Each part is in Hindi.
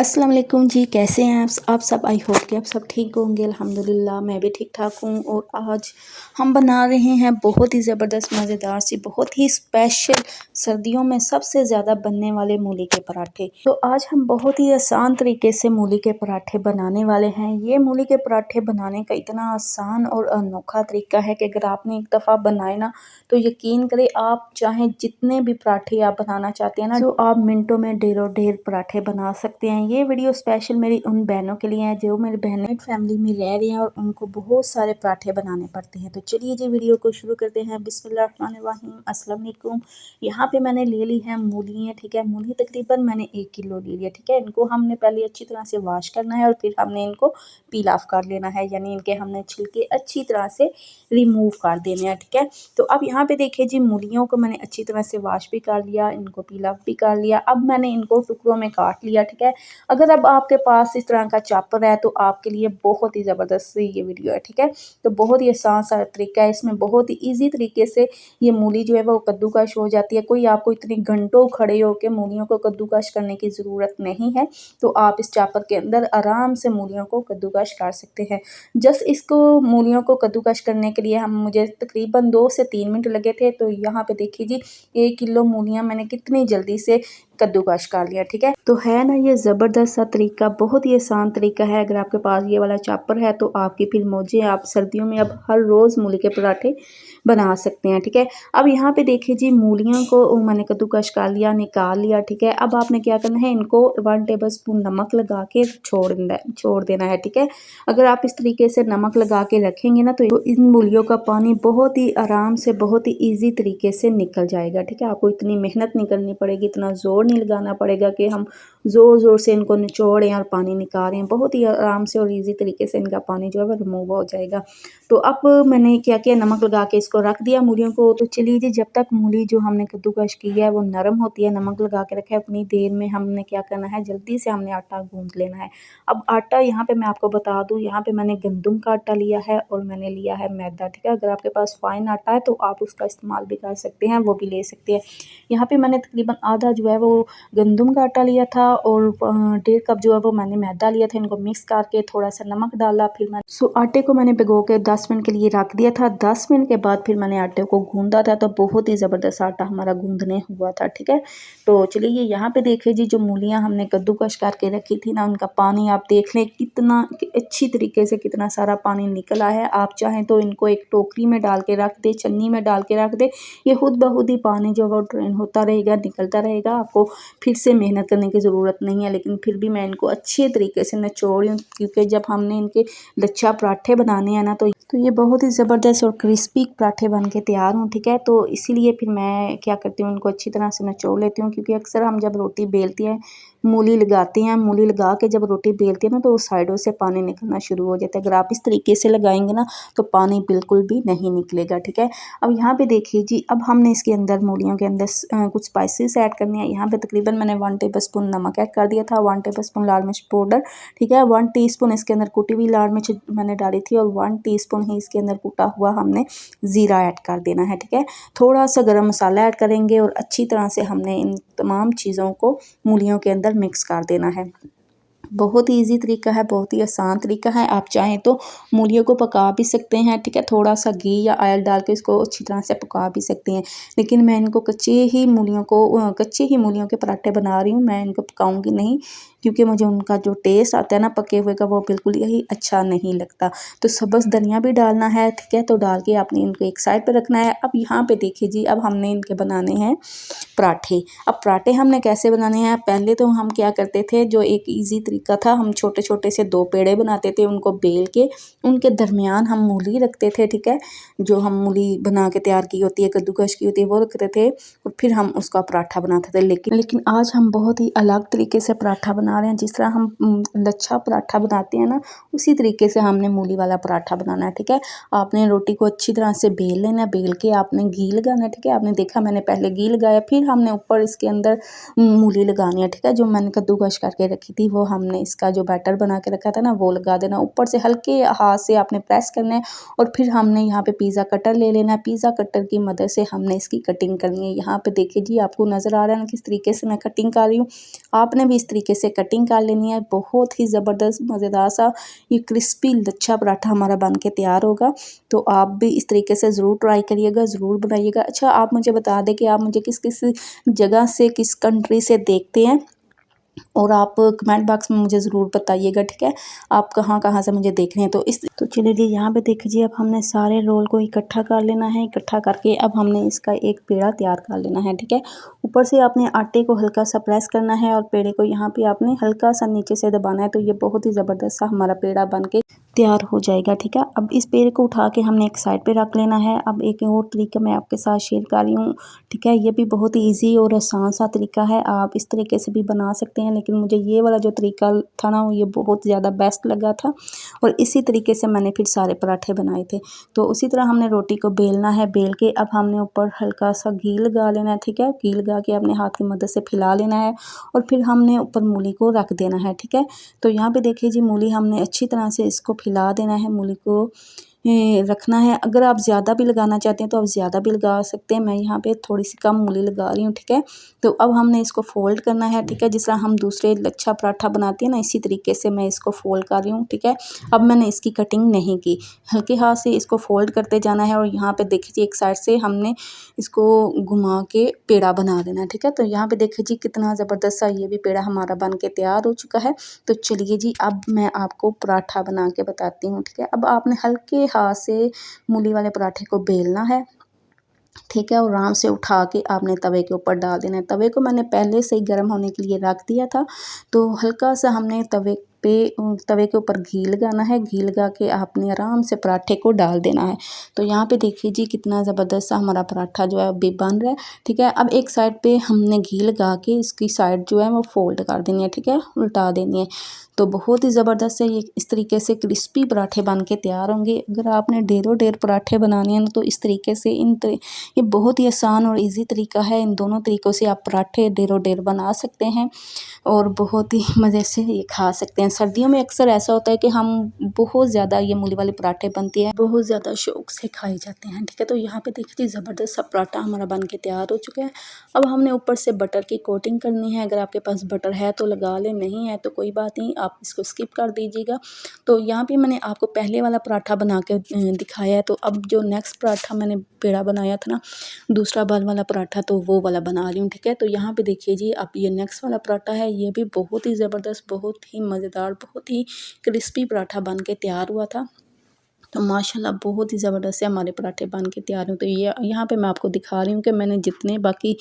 अस्सलाम वालेकुम जी, कैसे हैं आप सब। आई होप कि आप सब ठीक होंगे। अल्हम्दुलिल्लाह मैं भी ठीक ठाक हूँ। और आज हम बना रहे हैं बहुत ही ज़बरदस्त मज़ेदार सी, बहुत ही स्पेशल, सर्दियों में सबसे ज़्यादा बनने वाले मूली के पराठे। तो आज हम बहुत ही आसान तरीके से मूली के पराठे बनाने वाले हैं। ये मूली के पराठे बनाने का इतना आसान और अनोखा तरीका है कि अगर आपने एक दफ़ा बनाए ना तो यकीन करें, आप चाहे जितने भी पराठे आप बनाना चाहते हैं ना, तो आप मिनटों में ढेरों ढेर पराठे बना सकते हैं। ये वीडियो स्पेशल मेरी उन बहनों के लिए है जो मेरी बहनें फैमिली में रह रही हैं और उनको बहुत सारे पराठे बनाने पड़ते हैं। तो चलिए जी वीडियो को शुरू करते हैं। बिस्मिल्लाहिर्रहमानिर्रहीम। अस्सलाम वालेकुम। यहाँ पे मैंने ले ली है मूलियाँ, ठीक है। मूली तकरीबन मैंने 1 किलो ले लिया, ठीक है। इनको हमने पहले अच्छी तरह से वॉश करना है और फिर हमने इनको पील ऑफ कर लेना है, यानी इनके हमने छिलके अच्छी तरह से रिमूव कर देने हैं, ठीक है। तो अब यहाँ पे देखिए जी, मूलियों को मैंने अच्छी तरह से वॉश भी कर लिया, इनको पील ऑफ भी कर लिया। अब मैंने इनको टुकड़ों में काट लिया, ठीक है। अगर अब आपके पास इस तरह का चॉपर है तो आपके लिए बहुत ही ज़बरदस्त ये वीडियो है, ठीक है। तो बहुत ही आसान सा तरीका है, इसमें बहुत ही ईजी तरीके से ये मूली जो है वो कद्दूकश हो जाती है। कोई आपको इतने घंटों खड़े होकर मूलियों को कद्दूकश करने की ज़रूरत नहीं है। तो आप इस चॉपर के अंदर आराम से मूलियों को कद्दूकश कर सकते हैं। जस्ट इसको मूलियों को कद्दूकश करने के लिए मुझे तकरीबन 2 से 3 मिनट लगे थे। तो यहाँ पे देखिए जी, 1 किलो मूलियाँ मैंने कितनी जल्दी से कद्दूकश कर लिया, ठीक है। तो है ना ये ज़बरदस्त सा तरीका, बहुत ही आसान तरीका है। अगर आपके पास ये वाला चॉपर है तो आपकी फिर मौजें, आप सर्दियों में अब हर रोज़ मूली के पराठे बना सकते हैं, ठीक है। अब यहाँ पे देखिए जी, मूलियों को मैंने कद्दूकश कर लिया, निकाल लिया, ठीक है। अब आपने क्या करना है, इनको 1 टेबल स्पून नमक लगा के छोड़ देना है, ठीक है। अगर आप इस तरीके से नमक लगा के रखेंगे ना तो इन मूलियों का पानी बहुत ही आराम से, बहुत ही ईजी तरीके से निकल जाएगा, ठीक है। आपको इतनी मेहनत नहीं करनी पड़ेगी, इतना ज़ोर नहीं लगाना पड़ेगा कि हम ज़ोर ज़ोर से इनको निचोड़ें और पानी निकालें। बहुत ही आराम से और ईजी तरीके से इनका पानी जो है वो रिमूव हो जाएगा। तो अब मैंने क्या किया, नमक लगा के इसको रख दिया मूलियों को। तो चलिए जी, जब तक मूली जो हमने कद्दूकश की है वो नरम होती है, नमक लगा के रखा है, उतनी देर में हमने क्या करना है, जल्दी से हमने आटा गूंद लेना है। अब आटा यहाँ पे मैं आपको बता दूँ, यहाँ पे मैंने गंदम का आटा लिया है और मैंने लिया है मैदा, ठीक है। अगर आपके पास फाइन आटा है तो आप उसका इस्तेमाल भी कर सकते हैं, वो भी ले सकते हैं। यहाँ पे मैंने तकरीबन आधा जो है वो गंदम का आटा लिया था और 1.5 कप जो है वो मैंने मैदा लिया था। इनको मिक्स करके थोड़ा सा नमक डाला, फिर मैं आटे को मैंने भिगो के 10 मिनट के लिए रख दिया था। 10 मिनट के बाद फिर मैंने आटे को गूंदा था, तो बहुत ही ज़बरदस्त आटा हमारा गूंदने हुआ था, ठीक है। तो चलिए यहाँ पे देखिए जी, जो मूलियाँ हमने कद्दूकश करके रखी थी ना, उनका पानी आप देख लें कितना अच्छी तरीके से, कितना सारा पानी निकला है। आप चाहें तो इनको एक टोकरी में डाल के रख दे, छन्नी में डाल के रख दे, ये खुद ब खुद ही पानी जो वो ड्रेन होता रहेगा, निकलता रहेगा। आपको फिर से मेहनत करने की ज़रूरत नहीं है। लेकिन फिर भी मैं इनको अच्छे तरीके से निचोड़ रही हूँ, क्योंकि जब हमने इनके लच्छा पराठे बनाने हैं ना तो ये बहुत ही ज़बरदस्त और क्रिस्पी पराठे बन के तैयार हों, ठीक है। तो इसीलिए फिर मैं क्या करती हूँ, इनको अच्छी तरह से निचोड़ लेती हूँ, क्योंकि अक्सर हम जब रोटी बेलते हैं, मूली लगाते हैं, मूली लगा के जब रोटी बेलते हैं ना तो साइडों से पानी निकलना शुरू हो जाता है। अगर आप इस तरीके से लगाएंगे ना तो पानी बिल्कुल भी नहीं निकलेगा, ठीक है। अब यहाँ पे देखिए जी, अब हमने इसके अंदर, मूलियों के अंदर कुछ स्पाइसेस ऐड करने हैं। यहाँ पे तकरीबन मैंने 1 टेबल स्पून नमक ऐड कर दिया था, 1 टेबल स्पून लाल मिर्च पाउडर, ठीक है। 1 टीस्पून इसके अंदर कुटी हुई लाल मिर्च मैंने डाली थी और 1 टीस्पून ही इसके अंदर कुटा हुआ हमने ज़ीरा ऐड कर देना है, ठीक है। थोड़ा सा गरम मसाला ऐड करेंगे और अच्छी तरह से हमने इन तमाम चीज़ों को मूलियों के अंदर मिक्स कर देना है। बहुत ही ईजी तरीका है, बहुत ही आसान तरीका है। आप चाहें तो मूलियों को पका भी सकते हैं, ठीक है। थोड़ा सा घी या ऑयल डाल के इसको अच्छी तरह से पका भी सकते हैं। लेकिन मैं इनको कच्चे ही मूलियों के पराठे बना रही हूँ, मैं इनको पकाऊंगी नहीं, क्योंकि मुझे उनका जो टेस्ट आता है ना पके हुए का, वो बिल्कुल ही अच्छा नहीं लगता। तो सब्ज़ धनिया भी डालना है, ठीक है। तो डाल के आपने इनको एक साइड पर रखना है। अब यहाँ पे देखिए जी, अब हमने इनके बनाने हैं पराठे। अब पराठे हमने कैसे बनाने हैं, पहले तो हम क्या करते थे, जो एक इजी तरीका था, हम छोटे छोटे से 2 पेड़े बनाते थे, उनको बेल के उनके दरमियान हम मूली रखते थे, ठीक है। जो हम मूली बना के तैयार की होती है, कद्दूकश की होती है, वो रखते थे और फिर हम उसका पराठा बनाते थे। लेकिन आज हम बहुत ही अलग तरीके से पराठा बना रहे हैं। जिस तरह हम लच्छा पराठा बनाते हैं ना, उसी तरीके से हमने मूली वाला पराठा बनाना है, ठीक है। आपने रोटी को अच्छी तरह से बेल लेना, बेल के आपने घी लगाना है, ठीक है। आपने देखा मैंने पहले घी लगाया, फिर हमने ऊपर इसके अंदर मूली लगानी है, ठीक है। जो मैंने कद्दूकश करके रखी थी वो हमने इसका जो बैटर बना के रखा था ना वो लगा देना। ऊपर से हल्के हाथ से आपने प्रेस करना है और फिर हमने यहाँ पे पिज़्ज़ा कटर ले लेना है। पिज़्ज़ा कटर की मदद से हमने इसकी कटिंग करनी है। यहाँ पे देखिए जी, आपको नज़र आ रहा है ना किस तरीके से मैं कटिंग कर रही हूँ। आपने भी इस तरीके से कटिंग कर लेनी है। बहुत ही ज़बरदस्त मज़ेदार सा ये क्रिस्पी लच्छा पराठा हमारा बन के तैयार होगा। तो आप भी इस तरीके से ज़रूर ट्राई करिएगा, ज़रूर बनाइएगा। अच्छा, आप मुझे बता दें कि आप मुझे किस किस जगह से, किस कंट्री से देखते हैं, और आप कमेंट बॉक्स में मुझे ज़रूर बताइएगा, ठीक है, आप कहाँ कहाँ से मुझे देख रहे हैं। तो चलिए जी, यहाँ पे देखिए, अब हमने सारे रोल को इकट्ठा कर लेना है। इकट्ठा करके अब हमने इसका एक पेड़ा तैयार कर लेना है, ठीक है। ऊपर से आपने आटे को हल्का सा प्रेस करना है और पेड़े को यहाँ पे आपने हल्का सा नीचे से दबाना है। तो ये बहुत ही ज़बरदस्त सा हमारा पेड़ा बन के तैयार हो जाएगा, ठीक है। अब इस पेड़ को उठा के हमने एक साइड पे रख लेना है। अब एक और तरीका मैं आपके साथ शेयर कर रही हूँ, ठीक है। ये भी बहुत ही ईजी और आसान सा तरीका है, आप इस तरीके से भी बना सकते हैं, लेकिन मुझे ये वाला जो तरीका था ना, ये बहुत ज़्यादा बेस्ट लगा था, और इसी तरीके से मैंने फिर सारे पराठे बनाए थे। तो उसी तरह हमने रोटी को बेलना है। बेल के अब हमने ऊपर हल्का सा घी लगा लेना है, ठीक है। घी लगा के अपने हाथ की मदद से फैला लेना है, और फिर हमने ऊपर मूली को रख देना है, ठीक है। तो यहाँ पे देखिए जी, मूली हमने अच्छी तरह से इसको फैला देना है, मूली को रखना है। अगर आप ज़्यादा भी लगाना चाहते हैं तो आप ज़्यादा भी लगा सकते हैं। मैं यहाँ पे थोड़ी सी कम मूली लगा रही हूँ, ठीक है। तो अब हमने इसको फोल्ड करना है, ठीक है। जिस तरह हम दूसरे लच्छा पराठा बनाते हैं ना, इसी तरीके से मैं इसको फोल्ड कर रही हूँ, ठीक है। अब मैंने इसकी कटिंग नहीं की, हल्के हाथ से इसको फोल्ड करते जाना है। और यहाँ पे देखिए, एक साइड से हमने इसको घुमा के पेड़ा बना देना है, ठीक है। तो यहाँ पे देखिए जी, कितना ज़बरदस्त सा ये भी पेड़ा हमारा बन के तैयार हो चुका है। तो चलिए जी, अब मैं आपको पराठा बना के बताती हूँ, ठीक है। अब आपने हल्के हाथ से मूली वाले पराठे को बेलना है, ठीक है, और आराम से उठा के आपने तवे के ऊपर डाल देना है। तवे को मैंने पहले से ही गर्म होने के लिए रख दिया था। तो हल्का सा हमने तवे के ऊपर घी लगाना है। घी लगा के आपने आराम से पराठे को डाल देना है। तो यहाँ पे देखिए जी, कितना ज़बरदस्त सा हमारा पराठा जो है अभी बन रहा है, ठीक है। अब एक साइड पे हमने घी लगा के इसकी साइड जो है वो फोल्ड कर देनी है, ठीक है, उल्टा देनी है। तो बहुत ही ज़बरदस्त से ये इस तरीके से क्रिस्पी पराठे बन के तैयार होंगे। अगर आपने ढेरों ढेर पराठे बनाने हैं तो इस तरीके से ये बहुत ही आसान और इजी तरीका है। इन दोनों तरीक़ों से आप पराठे ढेरों ढेर बना सकते हैं और बहुत ही मज़े से ये खा सकते हैं। सर्दियों में अक्सर ऐसा होता है कि हम बहुत ज़्यादा, ये मूली वाले पराठे बनते हैं, बहुत ज़्यादा शौक़ से खाए जाते हैं, ठीक है। तो यहाँ पे देखिए, ज़बरदस्त सा पराठा हमारा बन के तैयार हो चुका है। अब हमने ऊपर से बटर की कोटिंग करनी है। अगर आपके पास बटर है तो लगा लें, नहीं है तो कोई बात नहीं, आप इसको स्किप कर दीजिएगा। तो यहाँ पे मैंने आपको पहले वाला पराठा बना के दिखाया है। तो अब जो नेक्स्ट पराठा मैंने पेड़ा बनाया था ना, दूसरा बाल वाला पराठा, तो वो वाला बना रही हूँ, ठीक है। तो यहाँ पे देखिए जी, अब ये नेक्स्ट वाला पराठा है, ये भी बहुत ही ज़बरदस्त, बहुत ही मज़ेदार, बहुत ही क्रिस्पी पराठा बन के तैयार हुआ था। तो माशाल्लाह बहुत ही ज़बरदस्त से हमारे पराठे बन के तैयार हुए। तो ये यहाँ पे मैं आपको दिखा रही हूँ कि मैंने जितने बाकी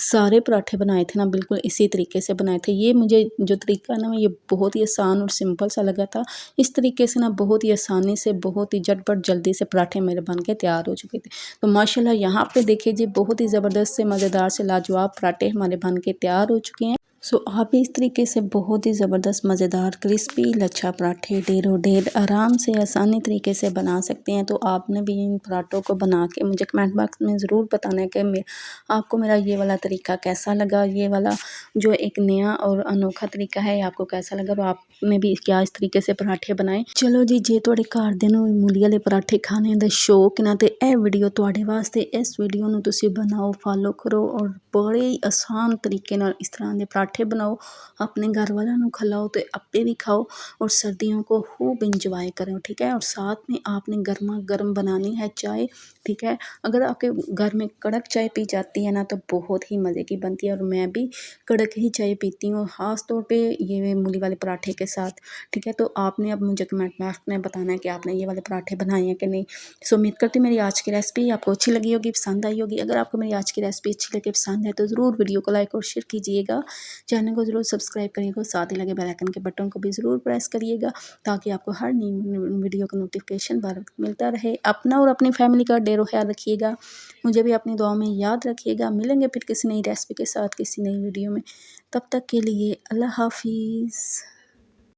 सारे पराठे बनाए थे ना, बिल्कुल इसी तरीके से बनाए थे। ये मुझे जो तरीका है ना, ये बहुत ही आसान और सिंपल सा लगा था। इस तरीके से ना बहुत ही आसानी से, बहुत ही झटपट जल्दी से पराठे मेरे बन के तैयार हो चुके थे। तो माशाल्लाह यहाँ पे देखिए जी, बहुत ही ज़बरदस्त से, मज़ेदार से, लाजवाब पराठे हमारे बन के तैयार हो चुके हैं। सो आप भी इस तरीके से बहुत ही ज़बरदस्त, मज़ेदार, क्रिस्पी लच्छा पराठे ढेरों ढेर आराम से, आसानी तरीके से बना सकते हैं। तो आपने भी इन पराठों को बना के मुझे कमेंट बॉक्स में ज़रूर बताना है कि आपको मेरा ये वाला तरीका कैसा लगा। ये वाला जो एक नया और अनोखा तरीका है, आपको कैसा लगा, और आपने भी क्या इस तरीके से पराठे बनाए। चलो जी, जे तुहाडे घर दे नूं मूली वाले पराठे खाने दा शौक ना, ते ਇਹ वीडियो तुहाडे वास्ते। इस वीडियो नूं तुसीं बनाओ, फॉलो करो, और बड़े ही आसान तरीके नाल इस तरह दे पराठे बनाओ, अपने घर वालों नूं खिलाओ, तो आपे भी खाओ, और सर्दियों को खूब इंजॉय करो, ठीक है। और साथ में आपने गर्मा गर्म बनानी है चाय, ठीक है। अगर आपके घर में कड़क चाय पी जाती है ना, तो बहुत ही मज़े की बनती है, और मैं भी कड़क ही चाय पीती हूँ, ख़ास तौर पे ये मूली वाले पराठे के साथ, ठीक है। तो आपने अब मुझे कमेंट बॉक्स में बताना है कि आपने ये वाले पराठे बनाए हैं कि नहीं। सो उम्मीद करती हूँ मेरी आज की रेसिपी आपको अच्छी लगी होगी, पसंद आई होगी। अगर आपको मेरी आज की रेसिपी अच्छी लगे, पसंद है, तो ज़रूर वीडियो को लाइक और शेयर कीजिएगा, चैनल को ज़रूर सब्सक्राइब करिएगा, साथ ही लगे बेल आइकन के बटन को भी ज़रूर प्रेस करिएगा, ताकि आपको हर नई वीडियो का नोटिफिकेशन बर वक्त मिलता रहे। अपना और अपनी फैमिली का ढेरों ख्याल रखिएगा, मुझे भी अपनी दुआ में याद रखिएगा। मिलेंगे फिर किसी नई रेसिपी के साथ, किसी नई वीडियो में। तब तक के लिए अल्लाह हाफिज़।